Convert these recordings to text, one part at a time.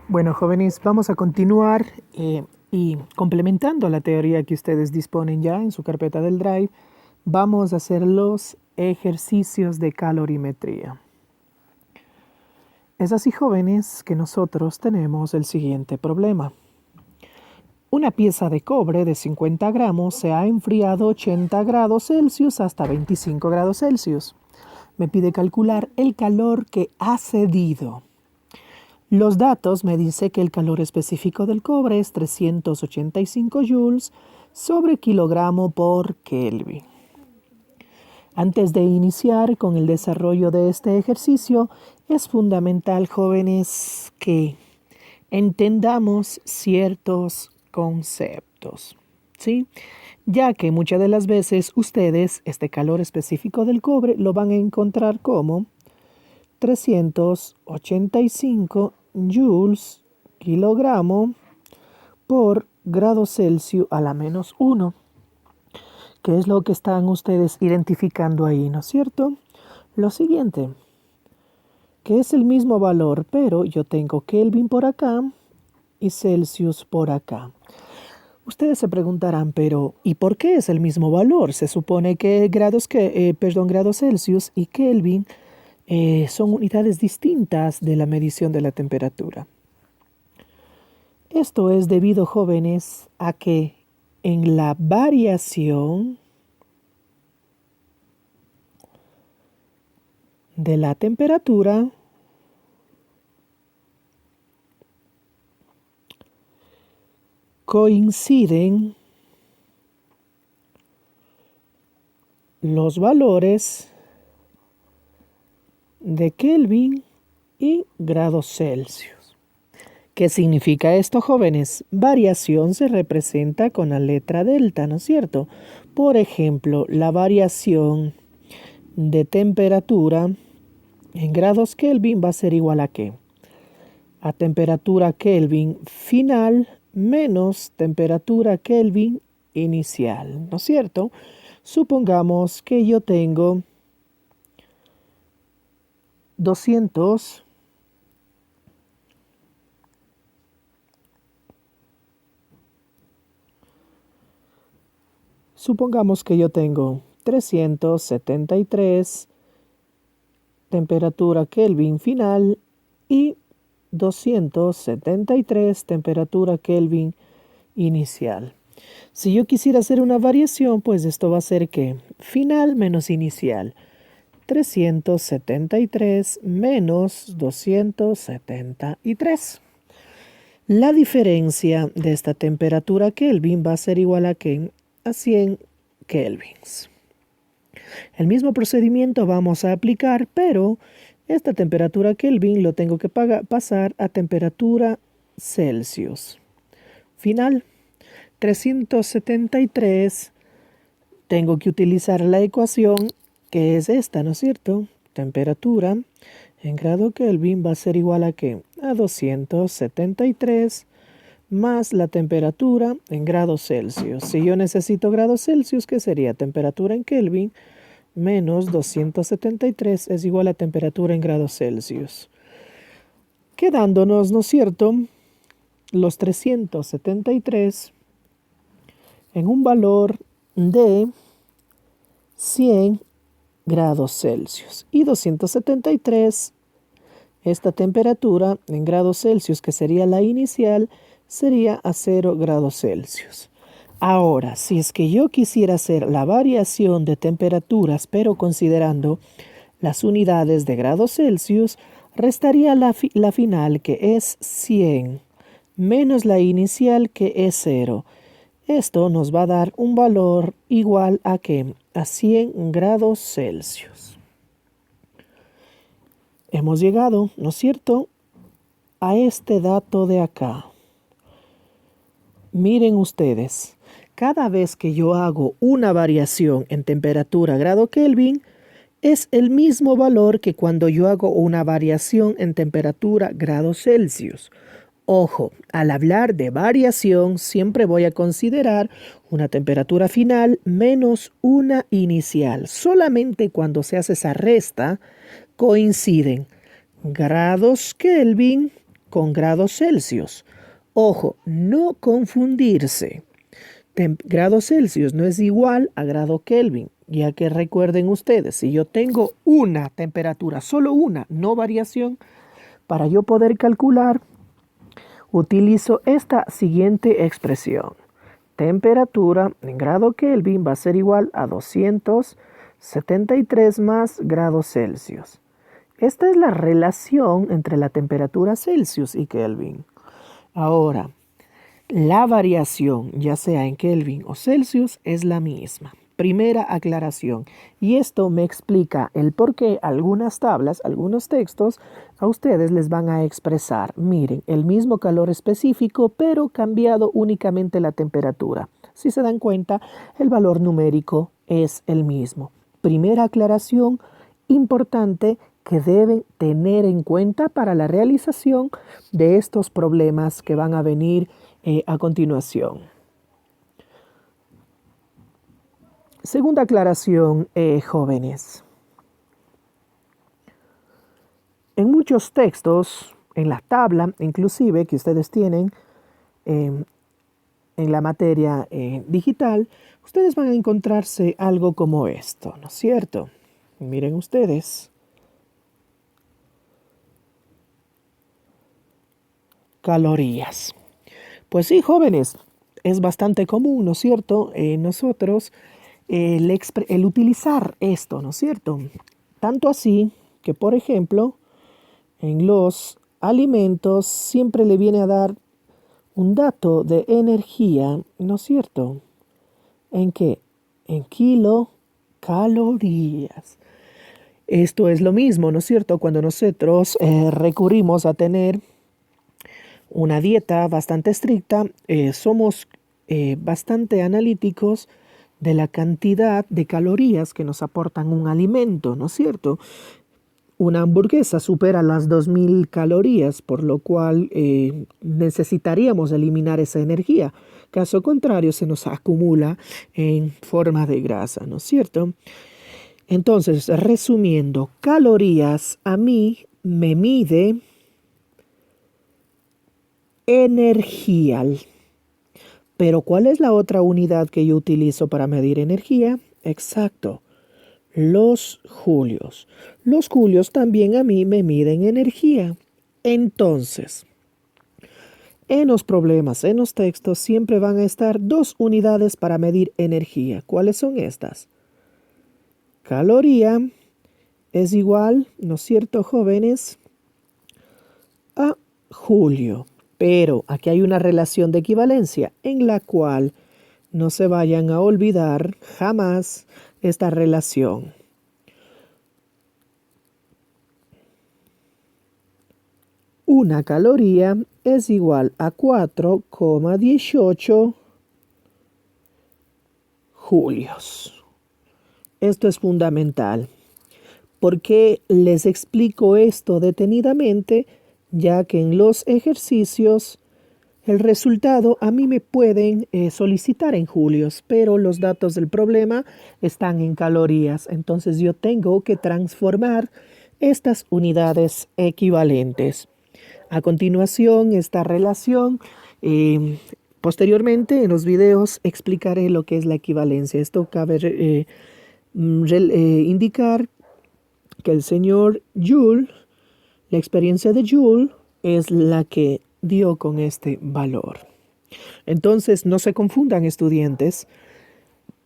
Bueno, jóvenes, vamos a continuar y complementando la teoría que ustedes disponen ya en su carpeta del Drive, vamos a hacer los ejercicios de calorimetría. Es así, jóvenes, que nosotros tenemos el siguiente problema. Una pieza de cobre de 50 gramos se ha enfriado 80 grados Celsius hasta 25 grados Celsius. Me pide calcular el calor que ha cedido. Los datos me dicen que el calor específico del cobre es 385 joules sobre kilogramo por Kelvin. Antes de iniciar con el desarrollo de este ejercicio, es fundamental, jóvenes, que entendamos ciertos conceptos, ¿sí? Ya que muchas de las veces ustedes este calor específico del cobre lo van a encontrar como 385 joules kilogramo por grado Celsius a la menos 1, que es lo que están ustedes identificando ahí, ¿no es cierto? Lo siguiente, que es el mismo valor, pero yo tengo Kelvin por acá y Celsius por acá. Ustedes se preguntarán, pero ¿y por qué es el mismo valor? Se supone que grados Celsius y Kelvin son unidades distintas de la medición de la temperatura. Esto es debido, jóvenes, a que en la variación de la temperatura coinciden los valores de Kelvin y grados Celsius. ¿Qué significa esto, jóvenes? Variación se representa con la letra delta, ¿no es cierto? Por ejemplo, la variación de temperatura en grados Kelvin va a ser igual a ¿qué? A temperatura Kelvin final menos temperatura Kelvin inicial, ¿no es cierto? Supongamos que yo tengo 200 Supongamos que yo tengo 373 temperatura Kelvin final y 273 temperatura Kelvin inicial. Si yo quisiera hacer una variación, pues esto va a ser que final menos inicial. 373 menos 273. La diferencia de esta temperatura Kelvin va a ser igual a ¿qué? A 100 kelvins. El mismo procedimiento vamos a aplicar, pero esta temperatura Kelvin lo tengo que pasar a temperatura Celsius. Final, 373. Tengo que utilizar la ecuación que es esta, ¿no es cierto? Temperatura en grado Kelvin va a ser igual a ¿qué? A 273 más la temperatura en grados Celsius. Si yo necesito grados Celsius, ¿qué sería? Temperatura en Kelvin menos 273 es igual a temperatura en grados Celsius. Quedándonos, ¿no es cierto?, los 373 en un valor de 100 grados Celsius y 273, esta temperatura en grados Celsius, que sería la inicial, sería a 0 grados Celsius. Ahora, si es que yo quisiera hacer la variación de temperaturas, pero considerando las unidades de grados Celsius, restaría la final, que es 100, menos la inicial, que es 0. Esto nos va a dar un valor igual a ¿qué? A 100 grados Celsius. Hemos llegado, ¿no es cierto?, a este dato de acá. Miren ustedes, cada vez que yo hago una variación en temperatura grado Kelvin, es el mismo valor que cuando yo hago una variación en temperatura grados Celsius. Ojo, al hablar de variación siempre voy a considerar una temperatura final menos una inicial. Solamente cuando se hace esa resta coinciden grados Kelvin con grados Celsius. Ojo, no confundirse. Grado Celsius no es igual a grado Kelvin, ya que recuerden ustedes, si yo tengo una temperatura, solo una, no variación, para yo poder calcular, utilizo esta siguiente expresión. Temperatura en grado Kelvin va a ser igual a 273 más grados Celsius. Esta es la relación entre la temperatura Celsius y Kelvin. Ahora, la variación, ya sea en Kelvin o Celsius, es la misma. Primera aclaración. Y esto me explica el por qué algunas tablas, algunos textos, a ustedes les van a expresar, miren, el mismo calor específico, pero cambiado únicamente la temperatura. Si se dan cuenta, el valor numérico es el mismo. Primera aclaración importante que deben tener en cuenta para la realización de estos problemas que van a venir a continuación. Segunda aclaración, jóvenes. En muchos textos, en la tabla, inclusive, que ustedes tienen en la materia digital, ustedes van a encontrarse algo como esto, ¿no es cierto? Miren ustedes. Calorías. Pues sí, jóvenes, es bastante común, ¿no es cierto? Nosotros el utilizar esto, ¿no es cierto? Tanto así que, por ejemplo, en los alimentos siempre le viene a dar un dato de energía, ¿no es cierto? ¿En qué? En kilocalorías. Esto es lo mismo, ¿no es cierto? Cuando nosotros recurrimos a tener una dieta bastante estricta, somos bastante analíticos de la cantidad de calorías que nos aportan un alimento, ¿no es cierto? Una hamburguesa supera las 2000 calorías, por lo cual necesitaríamos eliminar esa energía. Caso contrario, se nos acumula en forma de grasa, ¿no es cierto? Entonces, resumiendo, calorías a mí me mide energía. Pero ¿cuál es la otra unidad que yo utilizo para medir energía? Exacto, los julios. Los julios también a mí me miden energía. Entonces, en los problemas, en los textos, siempre van a estar dos unidades para medir energía. ¿Cuáles son estas? Caloría es igual, ¿no es cierto, jóvenes? A julio. Pero aquí hay una relación de equivalencia en la cual no se vayan a olvidar jamás esta relación. Una caloría es igual a 4,18 julios. Esto es fundamental. ¿Por qué les explico esto detenidamente? Ya que en los ejercicios el resultado a mí me pueden solicitar en julios, pero los datos del problema están en calorías. Entonces yo tengo que transformar estas unidades equivalentes. A continuación, esta relación, posteriormente en los videos explicaré lo que es la equivalencia. Esto cabe indicar que el señor Joule, la experiencia de Joule, es la que dio con este valor. Entonces, no se confundan, estudiantes,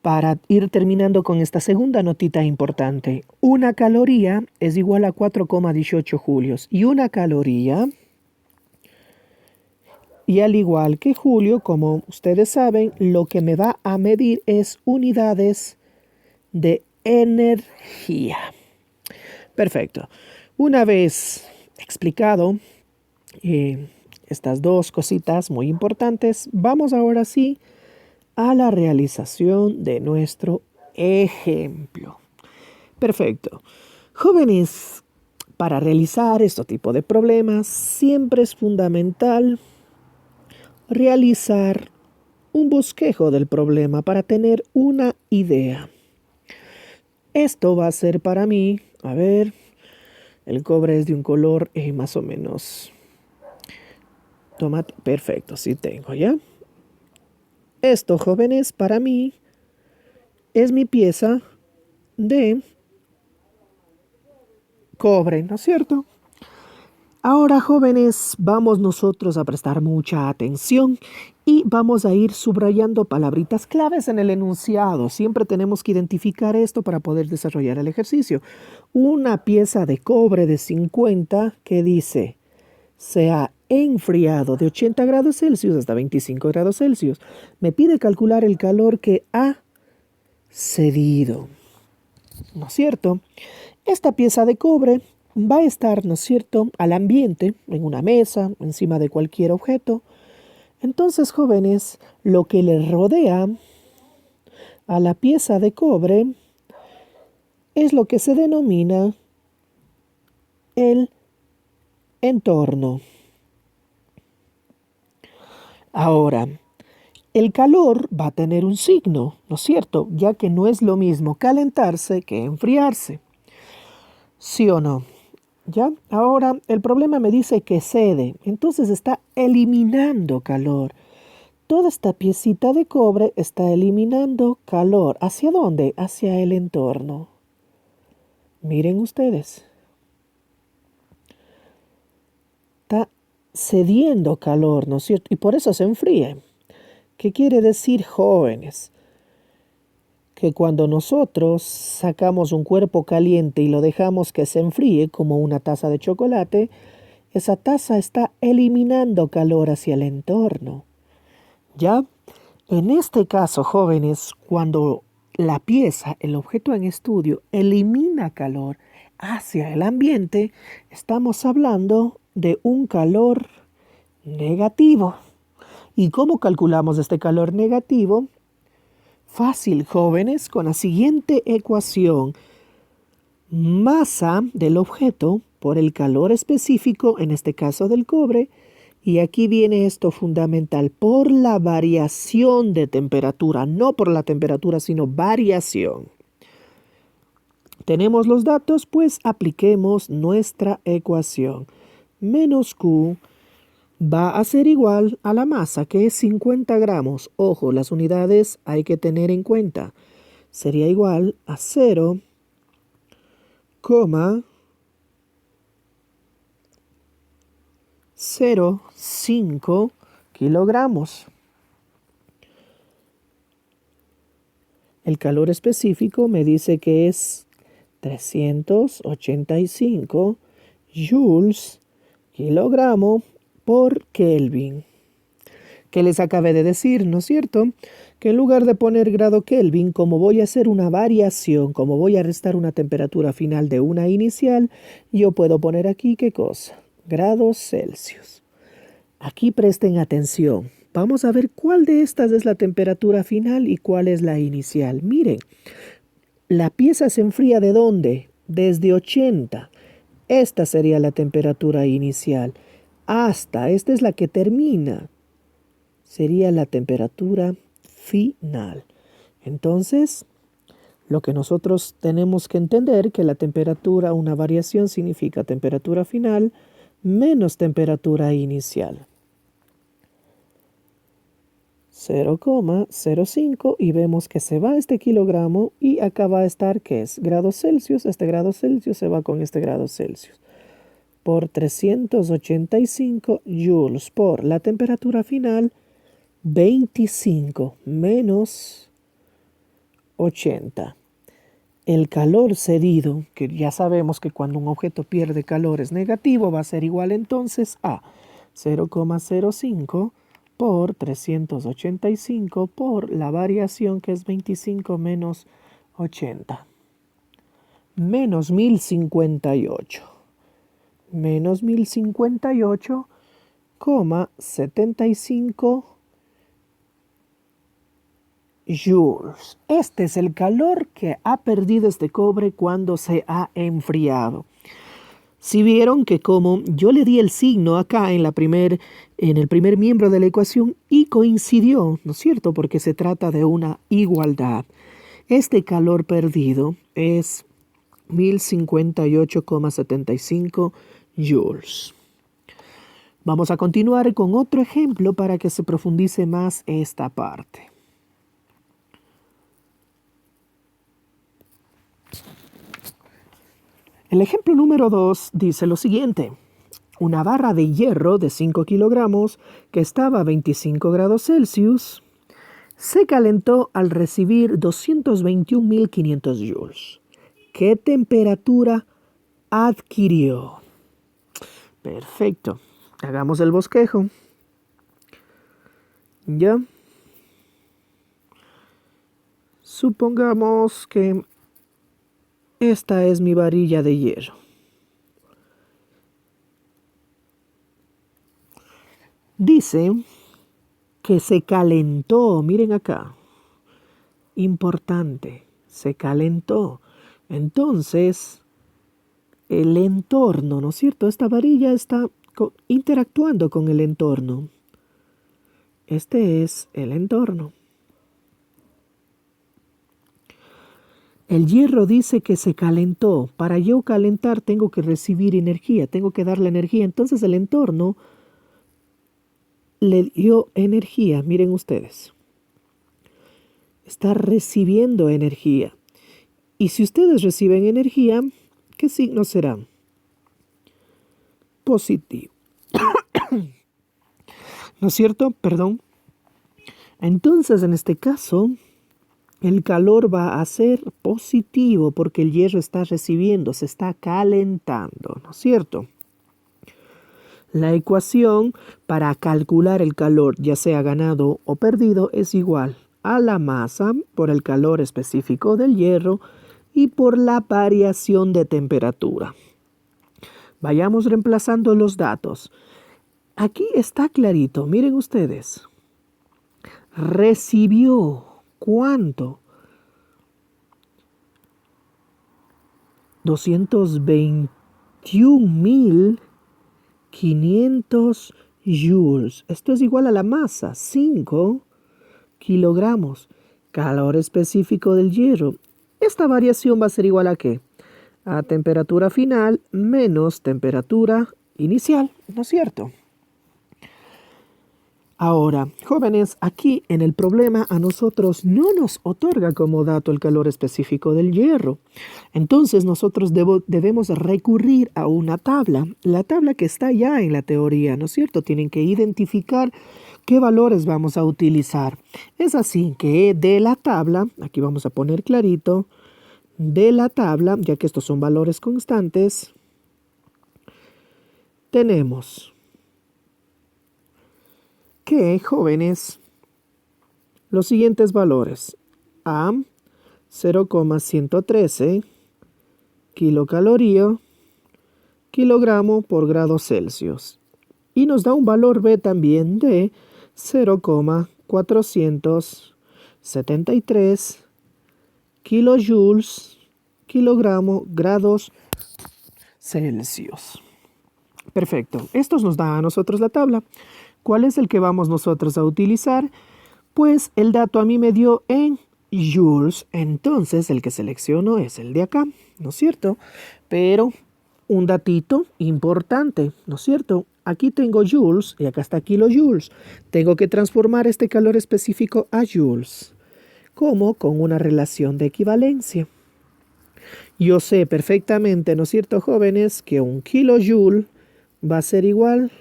para ir terminando con esta segunda notita importante. Una caloría es igual a 4,18 julios. Y una caloría, y al igual que julio, como ustedes saben, lo que me va a medir es unidades de energía. Perfecto. Una vez explicado estas dos cositas muy importantes, vamos ahora sí a la realización de nuestro ejemplo. Perfecto. Jóvenes, para realizar este tipo de problemas siempre es fundamental realizar un bosquejo del problema para tener una idea. Esto va a ser para mí, a ver, el cobre es de un color más o menos Tomate, perfecto, sí tengo, ¿ya? Esto, jóvenes, para mí es mi pieza de cobre, ¿no es cierto? Ahora, jóvenes, vamos nosotros a prestar mucha atención y vamos a ir subrayando palabritas claves en el enunciado. Siempre tenemos que identificar esto para poder desarrollar el ejercicio. Una pieza de cobre de 50 que dice se ha enfriado de 80 grados Celsius hasta 25 grados Celsius. Me pide calcular el calor que ha cedido, ¿no es cierto? Esta pieza de cobre va a estar, ¿no es cierto?, al ambiente, en una mesa, encima de cualquier objeto. Entonces, jóvenes, lo que le rodea a la pieza de cobre es lo que se denomina el entorno. Ahora, el calor va a tener un signo, ¿no es cierto?, ya que no es lo mismo calentarse que enfriarse. ¿Sí o no? ¿Ya? Ahora, el problema me dice que cede, entonces está eliminando calor. Toda esta piecita de cobre está eliminando calor. ¿Hacia dónde? Hacia el entorno. Miren ustedes. Está cediendo calor, ¿no es cierto? Y por eso se enfría. ¿Qué quiere decir, jóvenes? Que cuando nosotros sacamos un cuerpo caliente y lo dejamos que se enfríe como una taza de chocolate, esa taza está eliminando calor hacia el entorno. ¿Ya? En este caso, jóvenes, cuando la pieza, el objeto en estudio, elimina calor hacia el ambiente, estamos hablando de un calor negativo. ¿Y cómo calculamos este calor negativo? Fácil, jóvenes, con la siguiente ecuación. Masa del objeto por el calor específico, en este caso del cobre, y aquí viene esto fundamental, por la variación de temperatura, no por la temperatura, sino variación. Tenemos los datos, pues apliquemos nuestra ecuación. Menos Q va a ser igual a la masa, que es 50 gramos. Ojo, las unidades hay que tener en cuenta. Sería igual a 0,05 kilogramos. El calor específico me dice que es 385 joules kilogramo por Kelvin. Que les acabé de decir, ¿no es cierto? Que en lugar de poner grado Kelvin, como voy a hacer una variación, como voy a restar una temperatura final de una inicial, yo puedo poner aquí, ¿qué cosa? Grados Celsius. Aquí presten atención. Vamos a ver cuál de estas es la temperatura final y cuál es la inicial. Miren, la pieza se enfría ¿de dónde? Desde 80. Esta sería la temperatura inicial. Hasta, esta es la que termina. Sería la temperatura final. Entonces, lo que nosotros tenemos que entender que la temperatura, una variación significa temperatura final menos temperatura inicial. 0,05 y vemos que se va este kilogramo y acá va a estar, ¿qué es? Grados Celsius. Este grado Celsius se va con este grado Celsius. Por 385 joules por la temperatura final 25 menos 80. El calor cedido, que ya sabemos que cuando un objeto pierde calor es negativo, va a ser igual entonces a 0,05 por 385 por la variación que es 25 menos 80. Menos 1058. Menos 1058,75 joules. Este es el calor que ha perdido este cobre cuando se ha enfriado. Si vieron que como yo le di el signo acá en el primer miembro de la ecuación y coincidió, ¿no es cierto? Porque se trata de una igualdad. Este calor perdido es 1058,75 joules. Vamos a continuar con otro ejemplo para que se profundice más esta parte. El ejemplo número 2 dice lo siguiente. Una barra de hierro de 5 kilogramos que estaba a 25 grados Celsius se calentó al recibir 221.500 joules. ¿Qué temperatura adquirió? Perfecto. Hagamos el bosquejo. Ya. Supongamos que esta es mi varilla de hierro. Dice que se calentó, miren acá, importante, se calentó. Entonces, el entorno, ¿no es cierto? Esta varilla está interactuando con el entorno. Este es el entorno. El hierro dice que se calentó. Para yo calentar tengo que recibir energía, tengo que darle energía. Entonces el entorno le dio energía, miren ustedes. Está recibiendo energía. Y si ustedes reciben energía, ¿qué signo será? Positivo. ¿No es cierto? Perdón. Entonces, en este caso, el calor va a ser positivo porque el hierro está recibiendo, se está calentando, ¿no es cierto? La ecuación para calcular el calor, ya sea ganado o perdido, es igual a la masa por el calor específico del hierro y por la variación de temperatura. Vayamos reemplazando los datos. Aquí está clarito, miren ustedes. Recibió, ¿cuánto? 221.500 joules. Esto es igual a la masa, 5 kilogramos. Calor específico del hierro. Esta variación va a ser igual a ¿qué? A temperatura final menos temperatura inicial, ¿no es cierto? Ahora, jóvenes, aquí en el problema a nosotros no nos otorga como dato el calor específico del hierro. Entonces nosotros debemos recurrir a una tabla, la tabla que está ya en la teoría, ¿no es cierto? Tienen que identificar qué valores vamos a utilizar. Es así que de la tabla, aquí vamos a poner clarito, de la tabla, ya que estos son valores constantes, tenemos que, jóvenes, los siguientes valores. A, 0,113 kilocaloría, kilogramo por grado Celsius. Y nos da un valor B también de 0,473 kilojoules, kilogramo grados Celsius. Perfecto. Estos nos da a nosotros la tabla. ¿Cuál es el que vamos nosotros a utilizar? Pues el dato a mí me dio en joules, entonces el que selecciono es el de acá, ¿no es cierto? Pero un datito importante, ¿no es cierto? Aquí tengo joules y acá está kilojoules. Tengo que transformar este calor específico a joules. ¿Cómo? Con una relación de equivalencia. Yo sé perfectamente, ¿no es cierto, jóvenes? Que un kilojoule va a ser igual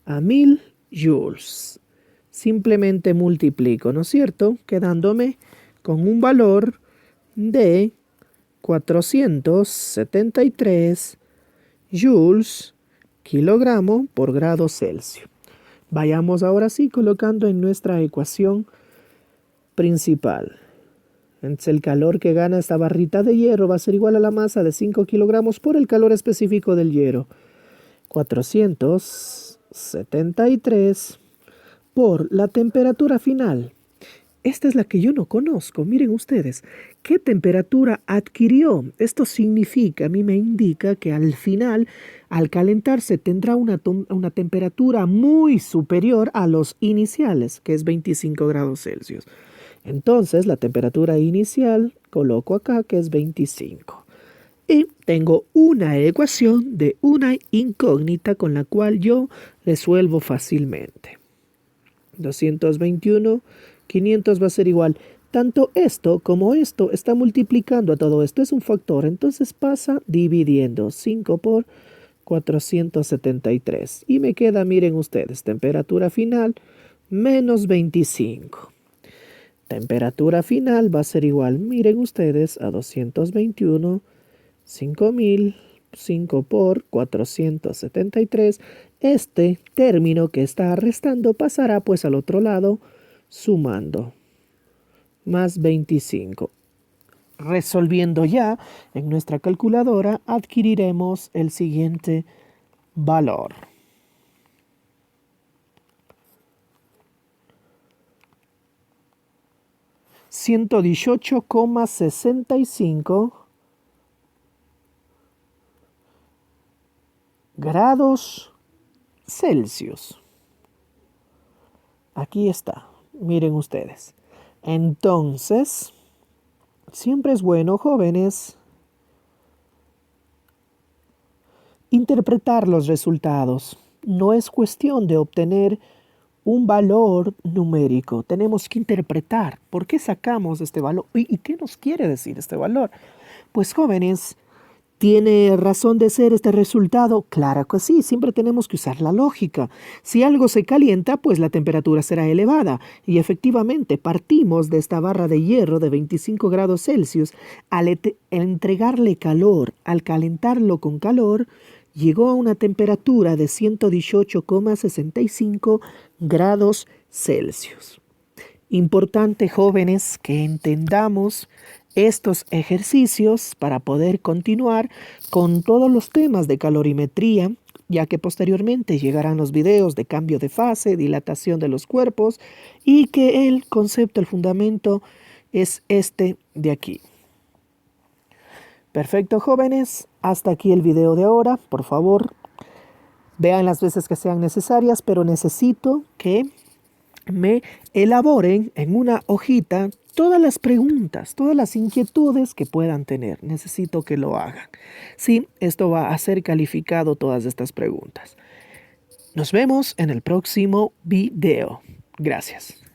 a 1000 joules. Simplemente multiplico, ¿no es cierto? Quedándome con un valor de 473 joules kilogramo por grado Celsius. Vayamos ahora sí colocando en nuestra ecuación principal. Entonces el calor que gana esta barrita de hierro va a ser igual a la masa de 5 kilogramos por el calor específico del hierro. 473 por la temperatura final. Esta es la que yo no conozco. Miren ustedes, ¿qué temperatura adquirió? Esto significa, a mí me indica que al final, al calentarse, tendrá una temperatura muy superior a los iniciales, que es 25 grados Celsius. Entonces, la temperatura inicial, coloco acá, que es 25. Y tengo una ecuación de una incógnita con la cual yo resuelvo fácilmente. 221, 500 va a ser igual. Tanto esto como esto está multiplicando a todo esto. Es un factor, entonces pasa dividiendo 5 por 473. Y me queda, miren ustedes, temperatura final menos 25. Temperatura final va a ser igual, miren ustedes, a 221, 5000, 5 por 473. Este término que está restando pasará pues al otro lado sumando, más 25. Resolviendo ya en nuestra calculadora adquiriremos el siguiente valor. 118,65 grados Celsius. Aquí está, miren ustedes. Entonces, siempre es bueno, jóvenes, interpretar los resultados. No es cuestión de obtener un valor numérico. Tenemos que interpretar por qué sacamos este valor y qué nos quiere decir este valor. Pues jóvenes, ¿tiene razón de ser este resultado? Claro que sí, siempre tenemos que usar la lógica. Si algo se calienta, pues la temperatura será elevada. Y efectivamente, partimos de esta barra de hierro de 25 grados Celsius. Al entregarle calor, al calentarlo con calor, llegó a una temperatura de 118,65 grados Celsius. Importante, jóvenes, que entendamos estos ejercicios para poder continuar con todos los temas de calorimetría, ya que posteriormente llegarán los videos de cambio de fase, dilatación de los cuerpos, y que el concepto, el fundamento es este de aquí. Perfecto, jóvenes, hasta aquí el video de ahora. Por favor, vean las veces que sean necesarias, pero necesito que me elaboren en una hojita todas las preguntas, todas las inquietudes que puedan tener. Necesito que lo hagan. Sí, esto va a ser calificado, todas estas preguntas. Nos vemos en el próximo video. Gracias.